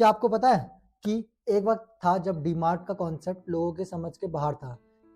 क्या आपको पता है कि एक वक्त था जब डीमार्ट का कॉन्सेप्ट लोगों के समझ के बाहर था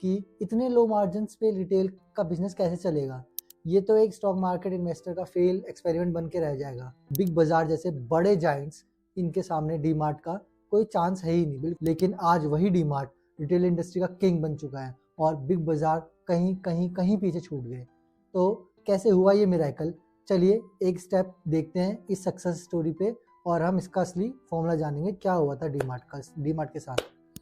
कि इतने लो मार्जिन पे रिटेल का बिजनेस कैसे चलेगा। ये तो एक स्टॉक मार्केट इन्वेस्टर का फेल एक्सपेरिमेंट बन के रह जाएगा। बिग बाजार जैसे बड़े जाइंट्स, इनके सामने डीमार्ट का कोई चांस है ही नहीं बिल्कुल। लेकिन आज वही डीमार्ट रिटेल इंडस्ट्री का किंग बन चुका है और बिग बाजार कहीं कहीं कहीं पीछे छूट गए। तो कैसे हुआ ये मिरेकल? चलिए एक स्टेप देखते हैं इस सक्सेस स्टोरी पे और हम इसका असली फॉर्मूला जानेंगे क्या हुआ था डीमार्ट के साथ।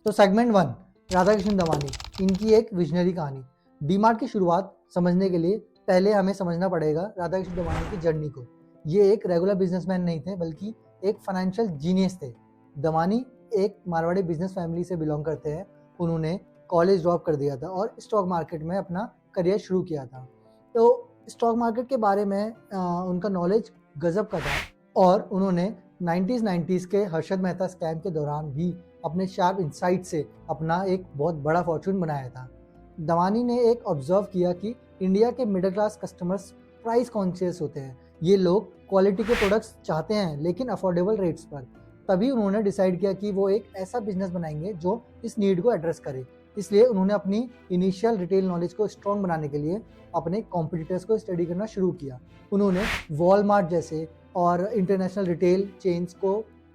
तो सेगमेंट 1, राधाकृष्ण दमानी, इनकी एक विजनरी कहानी। डीमार्ट की शुरुआत समझने के लिए पहले हमें समझना पड़ेगा राधाकृष्ण दमानी की जर्नी को। ये एक रेगुलर बिजनेसमैन नहीं थे बल्कि एक फाइनेंशियल जीनियस थे। दमानी एक मारवाड़ी बिजनेस फैमिली से बिलोंग करते हैं। उन्होंने कॉलेज ड्रॉप कर दिया था और स्टॉक मार्केट में अपना करियर शुरू किया था। तो स्टॉक मार्केट के बारे में उनका नॉलेज गजब का था और उन्होंने 90s के हर्षद मेहता स्कैम के दौरान भी अपने शार्प इंसाइट से अपना एक बहुत बड़ा फॉर्चून बनाया था। दमानी ने एक ऑब्जर्व किया कि इंडिया के middle class customers price conscious होते हैं। ये लोग क्वालिटी के प्रोडक्ट्स चाहते हैं लेकिन अफोर्डेबल रेट्स पर। तभी उन्होंने डिसाइड किया कि वो एक ऐसा बिजनेस बनाएंगे जो इस नीड को एड्रेस करे। इसलिए उन्होंने अपनी इनिशियल रिटेल नॉलेज को स्ट्रॉन्ग बनाने के लिए अपने कॉम्पिटिटर्स को स्टडी करना शुरू किया। उन्होंने वॉलमार्ट जैसे और इंटरनेशनल रिटेल चेन्स को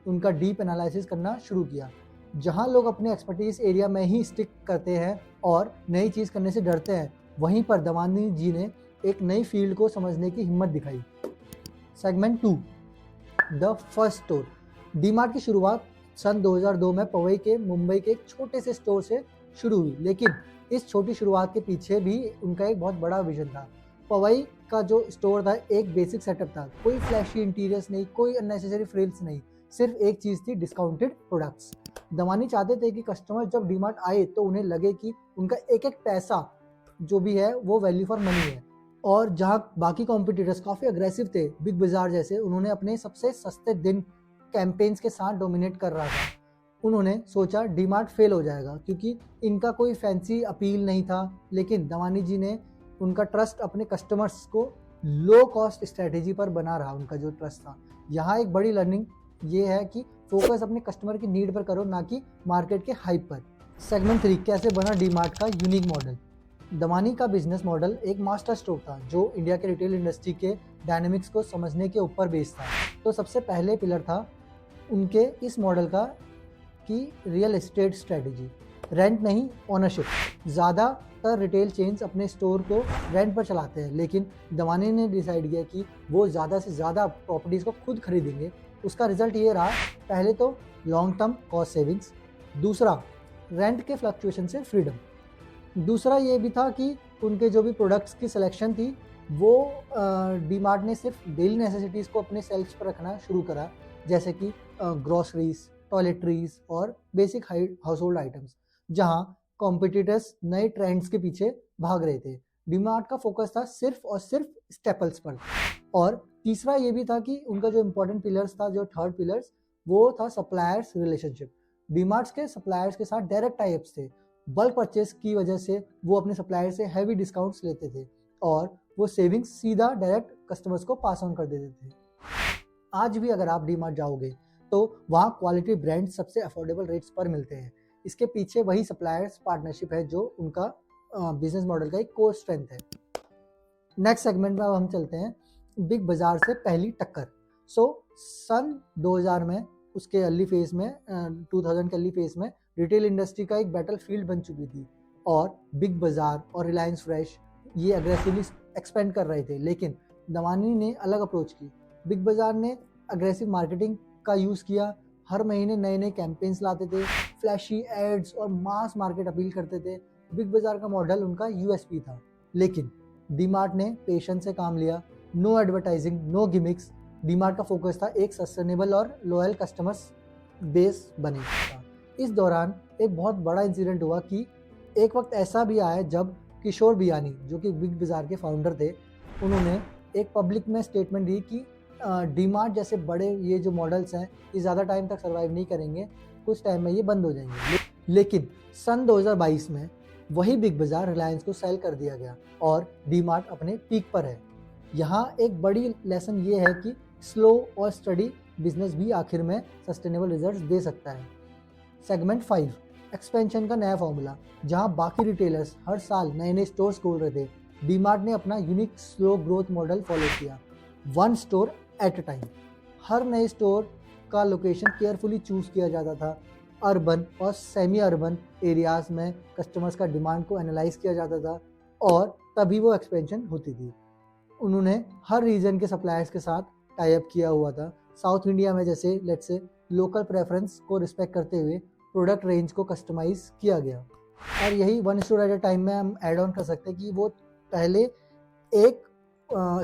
उनका डीप एनालिसिस करना शुरू किया। जहां लोग अपने एक्सपर्टीज एरिया में ही स्टिक करते हैं और नई चीज़ करने से डरते हैं, वहीं पर दमानी जी ने एक नई फील्ड को समझने की हिम्मत दिखाई। Segment 2, the first store. DMart की शुरुआत सन 2002 में पवई के मुंबई के एक छोटे से स्टोर से शुरू हुई, लेकिन इस छोटी शुरुआत के पीछे भी उनका एक बहुत बड़ा विजन था। पवई का जो स्टोर था एक बेसिक सेटअप था, कोई फ्लैशी इंटीरियर्स नहीं, कोई अननेसेसरी फ्रिल्स नहीं, सिर्फ एक चीज़ थी, डिस्काउंटेड प्रोडक्ट्स। दमानी चाहते थे कि कस्टमर जब डीमार्ट आए तो उन्हें लगे कि उनका एक एक पैसा जो भी है वो वैल्यू फॉर मनी है। और जहाँ बाकी कॉम्पिटिटर्स काफ़ी अग्रेसिव थे, बिग बाजार जैसे, उन्होंने अपने सबसे सस्ते दिन कैंपेन्स के साथ डोमिनेट कर रहा था। उन्होंने सोचा डीमार्ट फेल हो जाएगा क्योंकि इनका कोई फैंसी अपील नहीं था, लेकिन दमानी जी ने उनका ट्रस्ट अपने कस्टमर्स को लो कॉस्ट स्ट्रेटेजी पर बना रहा। उनका जो ट्रस्ट था, यहाँ एक बड़ी लर्निंग ये है कि फोकस अपने कस्टमर की नीड पर करो, ना कि मार्केट के हाइप पर। सेगमेंट 3, कैसे बना डीमार्ट का यूनिक मॉडल। दमानी का बिजनेस मॉडल एक मास्टर स्ट्रोक था जो इंडिया के रिटेल इंडस्ट्री के डायनेमिक्स को समझने के ऊपर बेस्ड था। तो सबसे पहले पिलर था उनके इस मॉडल का कि रियल एस्टेट स्ट्रेटेजी, रेंट नहीं ओनरशिप। ज़्यादातर रिटेल चेन्स अपने स्टोर को रेंट पर चलाते हैं, लेकिन दमानी ने डिसाइड किया कि वो ज़्यादा से ज़्यादा प्रॉपर्टीज़ को खुद खरीदेंगे। उसका रिजल्ट ये रहा, पहले तो लॉन्ग टर्म कॉस्ट सेविंग्स, दूसरा रेंट के फ्लक्चुएशन से फ्रीडम, दूसरा ये भी था कि उनके जो भी प्रोडक्ट्स की सिलेक्शन थी वो डीमार्ट ने सिर्फ डेली नेसेसिटीज़ को अपने सेल्फ्स पर रखना शुरू करा, जैसे कि ग्रॉसरीज, टॉयलेटरीज और बेसिक हाउस होल्ड आइटम्स, जहां कॉम्पिटिटर्स नए ट्रेंड्स के पीछे भाग रहे थे। डीमार्ट का फोकस था सिर्फ और सिर्फ स्टेपल्स पर। और तीसरा ये भी था कि उनका जो इम्पोर्टेंट पिलर्स था, जो थर्ड पिलर्स, वो था सप्लायर्स रिलेशनशिप। डीमार्ट्स के सप्लायर्स के साथ डायरेक्ट टाइप्स थे। बल्क परचेस की वजह से वो अपने सप्लायर से हैवी डिस्काउंट्स लेते थे और वो सेविंग्स सीधा डायरेक्ट कस्टमर्स को पास ऑन कर देते थे। आज भी अगर आप डीमार्ट जाओगे तो वहाँ क्वालिटी ब्रांड सबसे अफोर्डेबल रेट्स पर मिलते हैं। इसके पीछे वही सप्लायर्स पार्टनरशिप है जो उनका बिजनेस मॉडल का एक कोर स्ट्रेंथ है। नेक्स्ट सेगमेंट में अब हम चलते हैं बिग बाजार से पहली टक्कर। सन 2000 में उसके अर्ली फेज में 2000 के अर्ली फेज में रिटेल इंडस्ट्री का एक बैटल फील्ड बन चुकी थी और बिग बाजार और रिलायंस फ्रेश ये अग्रेसिवली एक्सपेंड कर रहे थे, लेकिन दमानी ने अलग अप्रोच की। बिग बाजार ने अग्रेसिव मार्केटिंग का यूज़ किया, हर महीने नए नए कैंपेन्स लाते थे, फ्लैशी एड्स और मास मार्केट अपील करते थे। बिग बाजार का मॉडल उनका यूएसपी था, लेकिन डीमार्ट ने पेशेंस से काम लिया। No advertising, no gimmicks. DMart का फोकस था एक सस्टेनेबल और लॉयल कस्टमर्स बेस बने का। इस दौरान एक बहुत बड़ा इंसिडेंट हुआ कि एक वक्त ऐसा भी आया जब किशोर बियानी, जो कि बिग बाजार के फाउंडर थे, उन्होंने एक पब्लिक में स्टेटमेंट दी कि डीमार्ट जैसे बड़े ये जो मॉडल्स हैं ये ज़्यादा टाइम तक सर्वाइव नहीं करेंगे, कुछ टाइम में ये बंद हो जाएंगे। लेकिन सन 2022 में वही बिग बाजार रिलायंस को सेल कर दिया गया और डीमार्ट अपने पीक पर है। यहाँ एक बड़ी लेसन ये है कि स्लो और स्टडी बिजनेस भी आखिर में सस्टेनेबल रिजल्ट्स दे सकता है। सेगमेंट 5, एक्सपेंशन का नया फॉर्मूला। जहां बाकी रिटेलर्स हर साल नए नए स्टोर्स खोल रहे थे, डीमार्ट ने अपना unique slow growth model follow किया, 1 स्टोर एट अ टाइम। हर नए स्टोर का लोकेशन केयरफुली चूज किया जाता था। अर्बन और सेमी अर्बन एरियाज में कस्टमर्स का डिमांड को एनालाइज किया जाता था और तभी वो एक्सपेंशन होती थी। उन्होंने हर रीजन के सप्लायर्स के साथ टाई अप किया हुआ था। साउथ इंडिया में जैसे लेट्स से लोकल प्रेफरेंस को रिस्पेक्ट करते हुए प्रोडक्ट रेंज को कस्टमाइज किया गया। और यही 1 स्टोर एट अ टाइम में हम ऐड ऑन कर सकते हैं कि वो पहले एक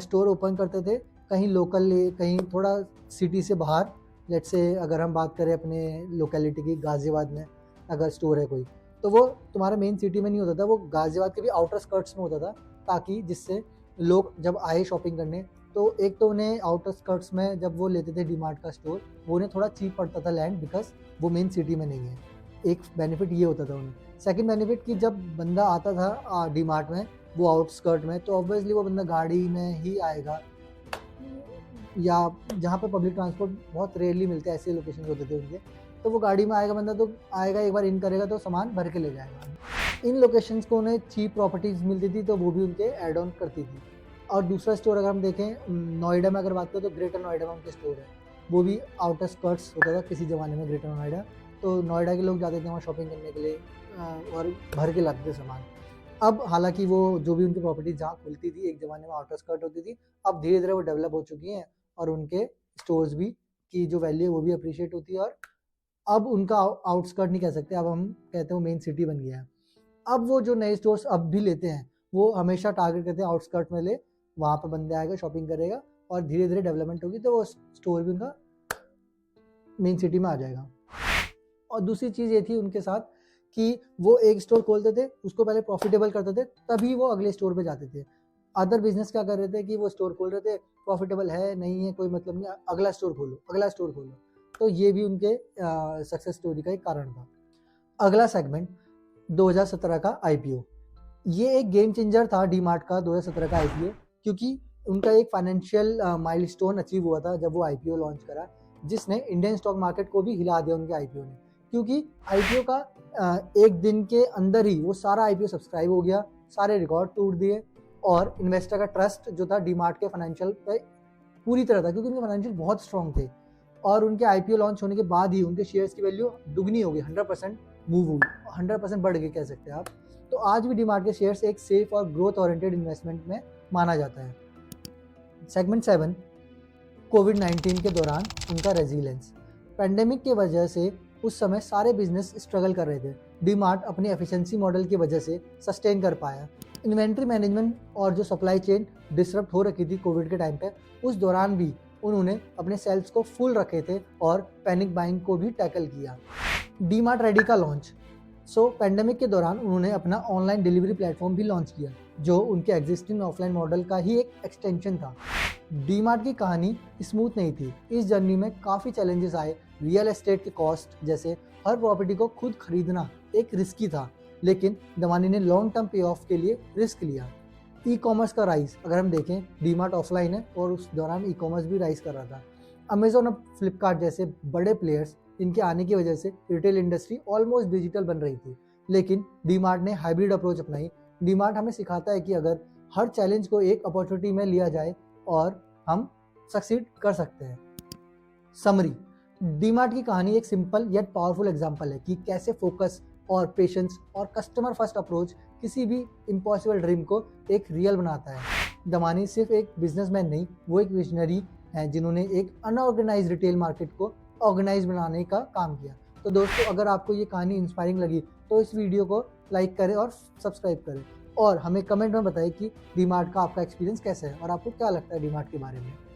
स्टोर ओपन करते थे कहीं लोकल, कहीं थोड़ा सिटी से बाहर। लेट्स से अगर हम बात करें अपने लोकेलिटी की, गाजियाबाद में अगर स्टोर है कोई, तो वो तुम्हारे मेन सिटी में नहीं होता था, वो गाजियाबाद के भी आउटर स्कर्ट्स में होता था, ताकि जिससे लोग जब आए शॉपिंग करने तो एक तो उन्हें आउटर स्कर्ट्स में जब वो लेते थे डीमार्ट का स्टोर, वो उन्हें थोड़ा चीप पड़ता था लैंड, बिकॉज वो मेन सिटी में नहीं है। एक बेनिफिट ये होता था उन्हें। सेकंड बेनिफिट कि जब बंदा आता था डीमार्ट में वो आउटस्कर्ट में, तो ऑब्वियसली वो बंदा गाड़ी में ही आएगा, या जहाँ पर पब्लिक ट्रांसपोर्ट बहुत रेयरली मिलते हैं, ऐसे लोकेशन होते थे उनके, तो वो गाड़ी में आएगा बंदा, तो आएगा एक बार इन करेगा तो सामान भर के ले जाएगा। इन लोकेशंस को उन्हें चीप प्रॉपर्टीज मिलती थी तो वो भी उनके एड ऑन करती थी। और दूसरा स्टोर अगर हम देखें नोएडा में अगर बात करें तो ग्रेटर नोएडा में उनके स्टोर है, वो भी आउटर स्कर्ट्स होता था किसी ज़माने में ग्रेटर नोएडा, तो नोएडा के लोग जाते थे वहाँ शॉपिंग करने के लिए और भर के लाते थे सामान। अब हालांकि वो जो भी उनकी प्रॉपर्टीज जहाँ खुलती थी एक ज़माने में आउटर स्कर्ट होती थी, अब धीरे धीरे वो डेवलप हो चुकी हैं और उनके स्टोर्स भी की जो वैल्यू है वो भी अप्रिशिएट होती है। और अब उनका आउटस्कर्ट नहीं कह सकते, अब हम कहते हैं वो मेन सिटी बन गया है। अब वो जो नए स्टोर्स अब भी लेते हैं वो हमेशा टारगेट करते हैं आउटस्कर्ट में ले, वहाँ पर बंदे आएगा शॉपिंग करेगा और धीरे धीरे डेवलपमेंट होगी तो वो स्टोर भी उनका मेन सिटी में आ जाएगा। और दूसरी चीज़ ये थी उनके साथ कि वो एक स्टोर खोलते थे, उसको पहले प्रॉफिटेबल करते थे, तभी वो अगले स्टोर पे जाते थे। अदर बिजनेस क्या कर रहे थे कि वो स्टोर खोल रहे थे, प्रॉफिटेबल है नहीं है कोई मतलब नहीं, अगला स्टोर खोलो अगला स्टोर खोलो, तो ये भी उनके सक्सेस स्टोरी का एक कारण था। अगला सेगमेंट 2017 का आईपीओ। ये एक गेम चेंजर था डीमार्ट का 2017 का आईपीओ, क्योंकि उनका एक फाइनेंशियल माइलस्टोन अचीव हुआ था जब वो आईपीओ लॉन्च करा, जिसने इंडियन स्टॉक मार्केट को भी हिला दिया उनके आईपीओ ने। क्योंकि आईपीओ का एक दिन के अंदर ही वो सारा आईपीओ सब्सक्राइब हो गया, सारे रिकॉर्ड टूट दिए और इन्वेस्टर का ट्रस्ट जो था डीमार्ट के फाइनेंशियल पे पूरी तरह था, क्योंकि उनके फाइनेंशियल बहुत स्ट्रॉन्ग थे। और उनके आईपीओ लॉन्च होने के बाद ही उनके शेयर्स की वैल्यू दुगनी हो गई, 100% मूव हुई, 100% बढ़ गई कह सकते हैं आप। तो आज भी डीमार्ट के शेयर्स एक सेफ और ग्रोथ ओरिएंटेड इन्वेस्टमेंट में माना जाता है। सेगमेंट 7, कोविड-19 के दौरान उनका रेजिलियंस। पेंडेमिक की वजह से उस समय सारे बिजनेस स्ट्रगल कर रहे थे, डीमार्ट अपनी एफिशिएंसी मॉडल की वजह से सस्टेन कर पाया। इन्वेंट्री मैनेजमेंट और जो सप्लाई चेन डिसरप्ट हो रखी थी कोविड के टाइम पे, उस दौरान भी उन्होंने अपने सेल्स को फुल रखे थे और पैनिक बाइंग को भी टैकल किया। डीमार्ट रेडी का लॉन्च। पेंडेमिक के दौरान उन्होंने अपना ऑनलाइन डिलीवरी प्लेटफॉर्म भी लॉन्च किया, जो उनके एग्जिस्टिंग ऑफलाइन मॉडल का ही एक एक्सटेंशन था। डीमार्ट की कहानी स्मूथ नहीं थी, इस जर्नी में काफ़ी चैलेंजेस आए। रियल एस्टेट के कॉस्ट जैसे हर प्रॉपर्टी को खुद खरीदना एक रिस्की था, लेकिन दमानी ने लॉन्ग टर्म पे ऑफ के लिए रिस्क लिया। ई कॉमर्स का राइज अगर हम देखें, डीमार्ट ऑफलाइन है और उस दौरान ई कॉमर्स भी राइज कर रहा था। अमेजोन और फ्लिपकार्ट जैसे बड़े प्लेयर्स, इनके आने की वजह से रिटेल इंडस्ट्री ऑलमोस्ट डिजिटल बन रही थी, लेकिन डीमार्ट ने हाइब्रिड अप्रोच अपनाई। डीमार्ट हमें सिखाता है कि अगर हर चैलेंज को एक अपॉर्चुनिटी में लिया जाए और हम सक्सीड कर सकते हैं। समरी, डीमार्ट की कहानी एक सिंपल येट पावरफुल एग्जांपल है कि कैसे फोकस और पेशेंस और कस्टमर फर्स्ट अप्रोच किसी भी इम्पॉसिबल ड्रीम को एक रियल बनाता है। दमानी सिर्फ एक बिजनेसमैन नहीं, वो एक विजनरी हैं जिन्होंने एक अनऑर्गेनाइज रिटेल मार्केट को ऑर्गेनाइज बनाने का काम किया। तो दोस्तों, अगर आपको ये कहानी इंस्पायरिंग लगी तो इस वीडियो को लाइक करें और सब्सक्राइब करें, और हमें कमेंट में बताएं कि डीमार्ट का आपका एक्सपीरियंस कैसा है और आपको क्या लगता है डीमार्ट के बारे में।